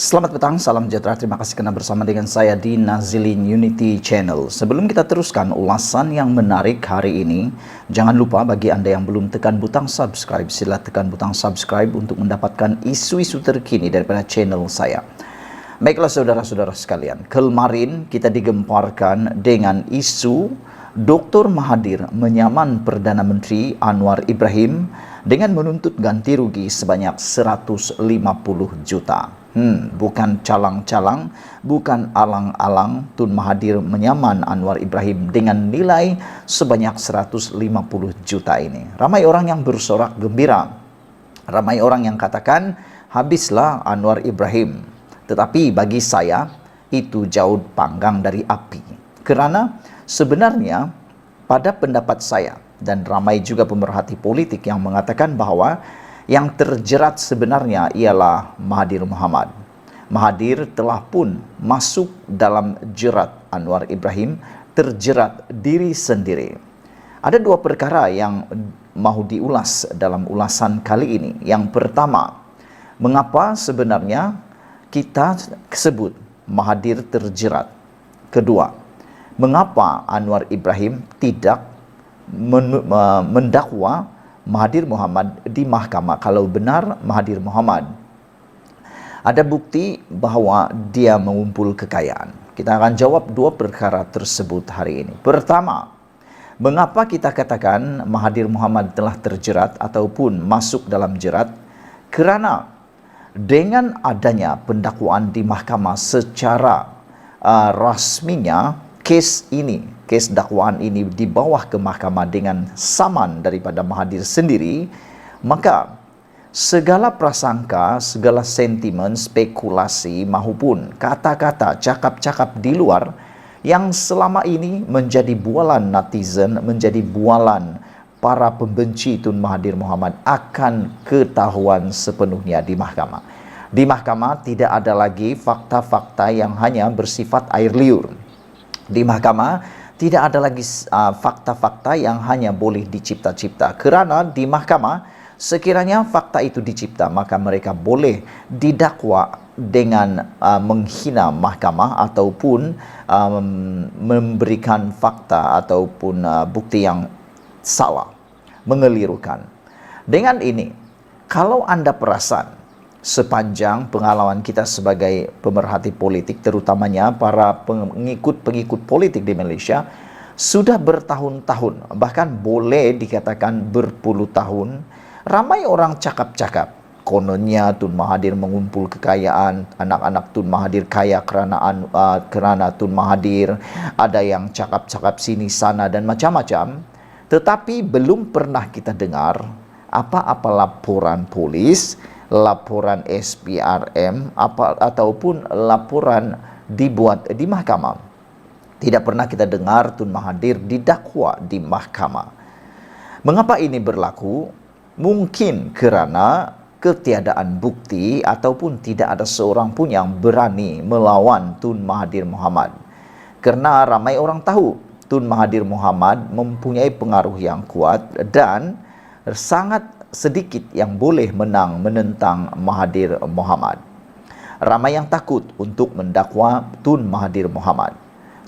Selamat petang, salam sejahtera. Terima kasih karena bersama dengan saya di Nazilin Unity Channel. Sebelum kita teruskan ulasan yang menarik hari ini, jangan lupa bagi Anda yang belum tekan butang subscribe, sila tekan butang subscribe untuk mendapatkan isu-isu terkini daripada channel saya. Baiklah saudara-saudara sekalian, kemarin kita digemparkan dengan isu Dr. Mahathir menyaman Perdana Menteri Anwar Ibrahim dengan menuntut ganti rugi sebanyak 150 juta. Bukan calang-calang, bukan alang-alang, Tun Mahathir menyaman Anwar Ibrahim dengan nilai sebanyak 150 juta ini. Ramai orang yang bersorak gembira. Ramai orang yang katakan, habislah Anwar Ibrahim. Tetapi bagi saya, itu jauh panggang dari api. Kerana sebenarnya pada pendapat saya dan ramai juga pemerhati politik yang mengatakan bahawa yang terjerat sebenarnya ialah Mahathir Mohamad. Mahathir telah pun masuk dalam jerat Anwar Ibrahim, terjerat diri sendiri. Ada dua perkara yang mahu diulas dalam ulasan kali ini. Yang pertama, mengapa sebenarnya kita sebut Mahathir terjerat? Kedua, mengapa Anwar Ibrahim tidak mendakwa Mahathir Mohamad di mahkamah kalau benar Mahathir Mohamad ada bukti bahawa dia mengumpul kekayaan. Kita akan jawab dua perkara tersebut hari ini. Pertama, mengapa kita katakan Mahathir Mohamad telah terjerat ataupun masuk dalam jerat? Kerana dengan adanya pendakwaan di mahkamah secara rasminya, kes dakwaan ini dibawa ke mahkamah dengan saman daripada Mahathir sendiri, maka segala prasangka, segala sentimen, spekulasi maupun kata-kata, cakap-cakap di luar yang selama ini menjadi bualan netizen, menjadi bualan para pembenci Tun Mahathir Mohamad akan ketahuan sepenuhnya di mahkamah. Di mahkamah tidak ada lagi fakta-fakta yang hanya bersifat air liur. Di mahkamah tidak ada lagi fakta-fakta yang hanya boleh dicipta-cipta. Kerana di mahkamah sekiranya fakta itu dicipta, maka mereka boleh didakwa dengan menghina mahkamah ataupun memberikan fakta ataupun bukti yang salah, mengelirukan. Dengan ini, kalau Anda perasan sepanjang pengalaman kita sebagai pemerhati politik, terutamanya para pengikut-pengikut politik di Malaysia, sudah bertahun-tahun, bahkan boleh dikatakan berpuluh tahun, ramai orang cakap-cakap, kononnya Tun Mahathir mengumpul kekayaan, anak-anak Tun Mahathir kaya kerana Tun Mahathir, ada yang cakap-cakap sini sana dan macam-macam, tetapi belum pernah kita dengar apa-apa laporan polis, laporan SPRM ataupun laporan dibuat di mahkamah. Tidak pernah kita dengar Tun Mahathir didakwa di mahkamah. Mengapa ini berlaku? Mungkin kerana ketiadaan bukti ataupun tidak ada seorang pun yang berani melawan Tun Mahathir Mohamad. Kerana ramai orang tahu Tun Mahathir Mohamad mempunyai pengaruh yang kuat dan sangat sedikit yang boleh menentang Mahathir Mohamad. Ramai yang takut untuk mendakwa Tun Mahathir Mohamad.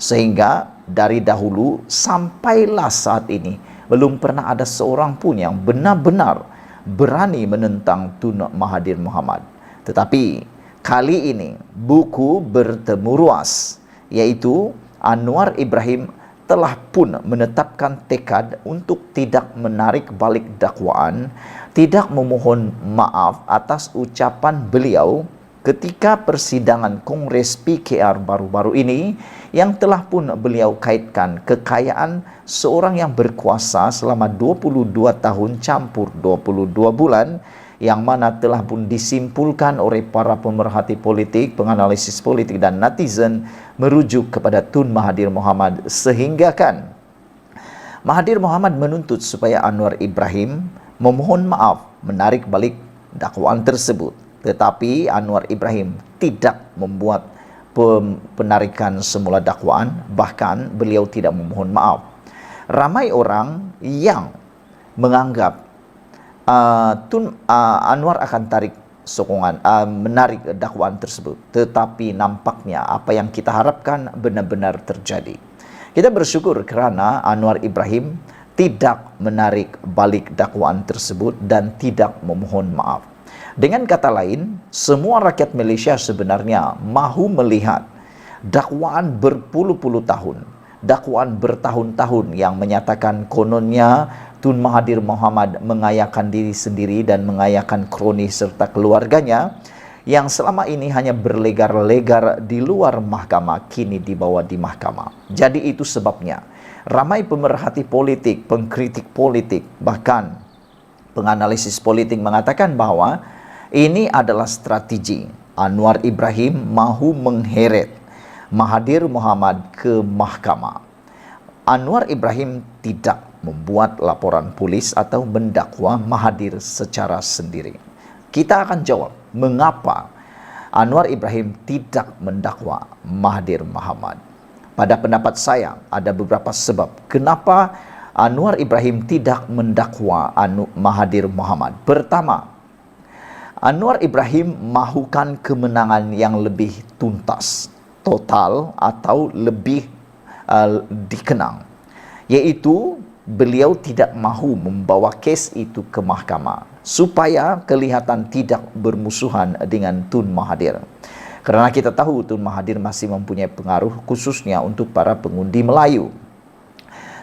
Sehingga dari dahulu sampailah saat ini belum pernah ada seorang pun yang benar-benar berani menentang Tun Mahathir Mohamad. Tetapi kali ini buku bertemu ruas, iaitu Anwar Ibrahim telah pun menetapkan tekad untuk tidak menarik balik dakwaan, tidak memohon maaf atas ucapan beliau ketika persidangan Kongres PKR baru-baru ini, yang telah pun beliau kaitkan kekayaan seorang yang berkuasa selama 22 tahun campur 22 bulan, yang mana telah pun disimpulkan oleh para pemerhati politik, penganalisis politik dan netizen merujuk kepada Tun Mahathir Mohamad, sehingga kan Mahathir Mohamad menuntut supaya Anwar Ibrahim memohon maaf, menarik balik dakwaan tersebut. Tetapi Anwar Ibrahim tidak membuat penarikan semula dakwaan, bahkan beliau tidak memohon maaf. Ramai orang yang menganggap Anwar akan tarik menarik dakwaan tersebut. Tetapi nampaknya apa yang kita harapkan benar-benar terjadi. Kita bersyukur kerana Anwar Ibrahim tidak menarik balik dakwaan tersebut dan tidak memohon maaf. Dengan kata lain, semua rakyat Malaysia sebenarnya mahu melihat dakwaan berpuluh-puluh tahun, dakwaan bertahun-tahun yang menyatakan kononnya Tun Mahathir Mohamad mengayakan diri sendiri dan mengayakan kroni serta keluarganya yang selama ini hanya berlegar-legar di luar mahkamah, kini dibawa di mahkamah. Jadi itu sebabnya ramai pemerhati politik, pengkritik politik, bahkan penganalisis politik mengatakan bahwa ini adalah strategi Anwar Ibrahim mahu mengheret Mahathir Mohamad ke mahkamah. Anwar Ibrahim tidak membuat laporan polis atau mendakwa Mahathir secara sendiri. Kita akan jawab mengapa Anwar Ibrahim tidak mendakwa Mahathir Mohamad. Pada pendapat saya ada beberapa sebab kenapa Anwar Ibrahim tidak mendakwa Mahathir Mohamad. Pertama, Anwar Ibrahim mahukan kemenangan yang lebih tuntas, total atau lebih dikenang, yaitu beliau tidak mahu membawa kes itu ke mahkamah supaya kelihatan tidak bermusuhan dengan Tun Mahathir. Kerana kita tahu Tun Mahathir masih mempunyai pengaruh khususnya untuk para pengundi Melayu.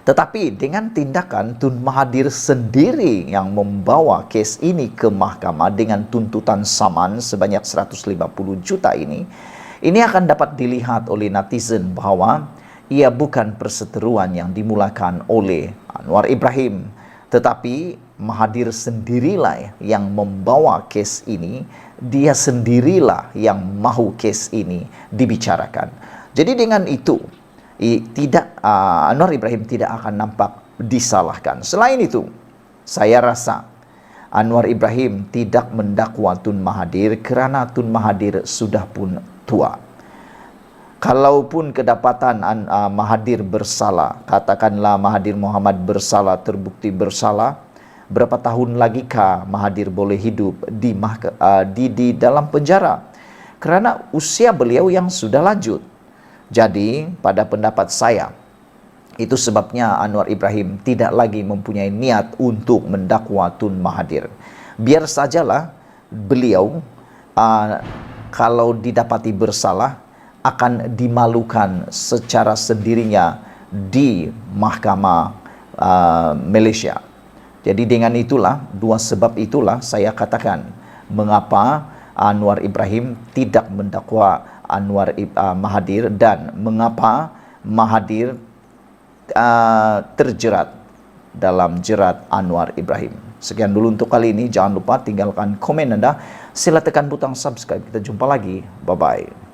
Tetapi dengan tindakan Tun Mahathir sendiri yang membawa kes ini ke mahkamah dengan tuntutan saman sebanyak 150 juta ini akan dapat dilihat oleh netizen bahawa ia bukan perseteruan yang dimulakan oleh Anwar Ibrahim, tetapi Mahathir sendirilah yang membawa kes ini, dia sendirilah yang mahu kes ini dibicarakan. Jadi dengan itu, Anwar Ibrahim tidak akan nampak disalahkan. Selain itu, saya rasa Anwar Ibrahim tidak mendakwa Tun Mahathir kerana Tun Mahathir sudah pun tua. Kalaupun kedapatan Mahathir bersalah, katakanlah Mahathir Mohamad bersalah, terbukti bersalah, berapa tahun lagikah Mahathir boleh hidup di dalam penjara? Kerana usia beliau yang sudah lanjut. Jadi, pada pendapat saya, itu sebabnya Anwar Ibrahim tidak lagi mempunyai niat untuk mendakwa Tun Mahathir. Biar sajalah beliau kalau didapati bersalah akan dimalukan secara sendirinya di mahkamah Malaysia. Jadi dengan itulah, dua sebab itulah saya katakan mengapa Anwar Ibrahim tidak mendakwa Mahathir dan mengapa Mahathir terjerat dalam jerat Anwar Ibrahim. Sekian dulu untuk kali ini. Jangan lupa tinggalkan komen Anda. Sila tekan butang subscribe. Kita jumpa lagi. Bye-bye.